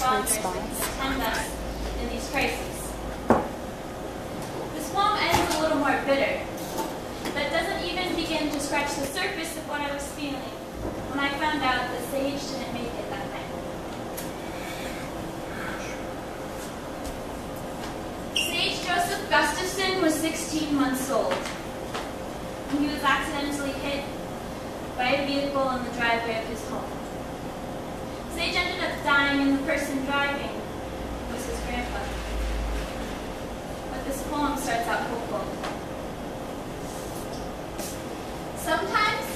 sponsors that can attend us in these crises. This poem ends a little more bitter, but doesn't even begin to scratch the surface of what I was feeling when I found out that Sage didn't make it that night. Sage Joseph Gustafson was 16 months old when he was accidentally hit by a vehicle in the driveway of his home. Sage ended up dying, and the person driving was his grandpa. But this poem starts out hopeful. Sometimes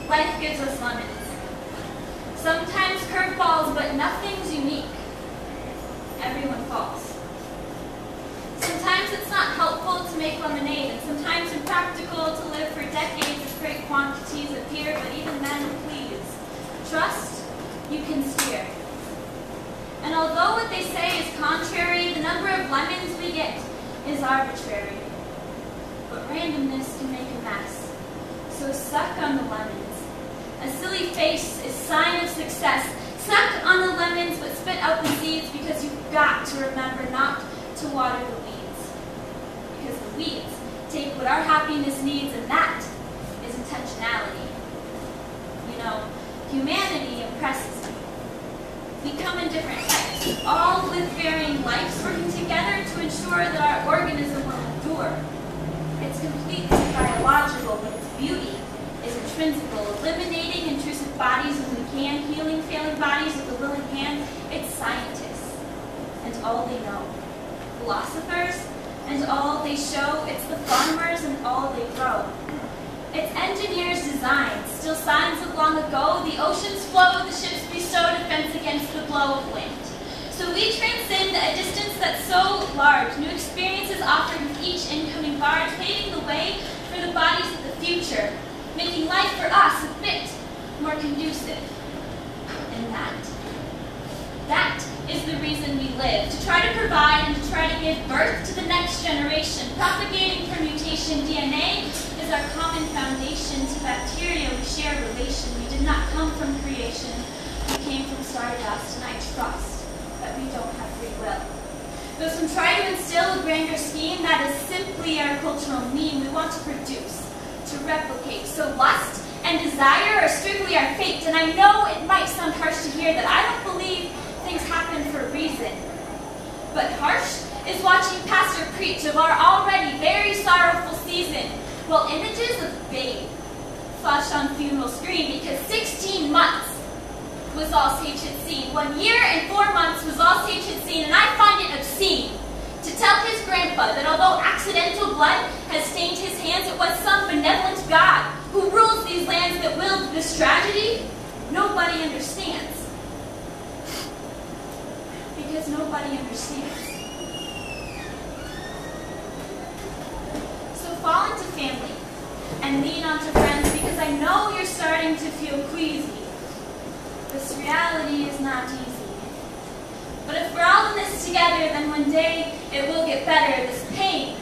life gives us lemons. Sometimes curveballs, but nothing's unique. Everyone falls. Sometimes it's not helpful to make lemonade, and sometimes impractical to live for decades as great quantities appear, but even then, please, trust you can steer. And although what they say is contrary, the number of lemons we get is arbitrary. But randomness can make a mess, so suck on the lemons. A silly face is sign of success. Suck on the lemons, but spit out the seeds, because you've got to remember not to water the weeds. Because the weeds take what our happiness needs, and that is intentionality. You know, humanity impresses me. We come in different types, all with varying lives, working together to ensure that our organism will endure. It's completely biological, but its beauty is intrinsical, eliminating intrusive bodies when we can, healing failing bodies with a willing hand. It's scientists and all they know, philosophers and all they show. It's the farmers and all they grow. It's engineers' designs, still signs of long ago. The oceans flow, the ships bestow defense against the blow of wind. So we transcend a distance that's so large, new experiences offered with each incoming barge, paving the way for the bodies of the future, making life for us a bit more conducive. And that is the reason we live, to try to provide and to try to give birth to the next generation. Propagating permutation DNA is our common foundation. To bacteria we share relation. We did not come from creation, we came from stardust, and I trust that we don't have free will. Though some try to instill a grander scheme, that is simply our cultural meme. We want to produce, to replicate. So lust and desire are strictly our fate, and I know it might sound harsh to hear that. I don't believe things happen for a reason. But harsh is watching pastor preach of our already very sorrowful season, while images of babe flashed on funeral screen, because 16 months was all Sage had seen. 1 year and 4 months was all Sage had seen, and I find it obscene to tell his grandpa that although accidental blood has stained his hands, it was some benevolent God who rules these lands that willed this tragedy. Nobody understands. Because nobody understands. So fall into family and lean onto friends, because I know you're starting to feel queasy. This reality is not easy. But if we're all in this together, then one day it will get better. This pain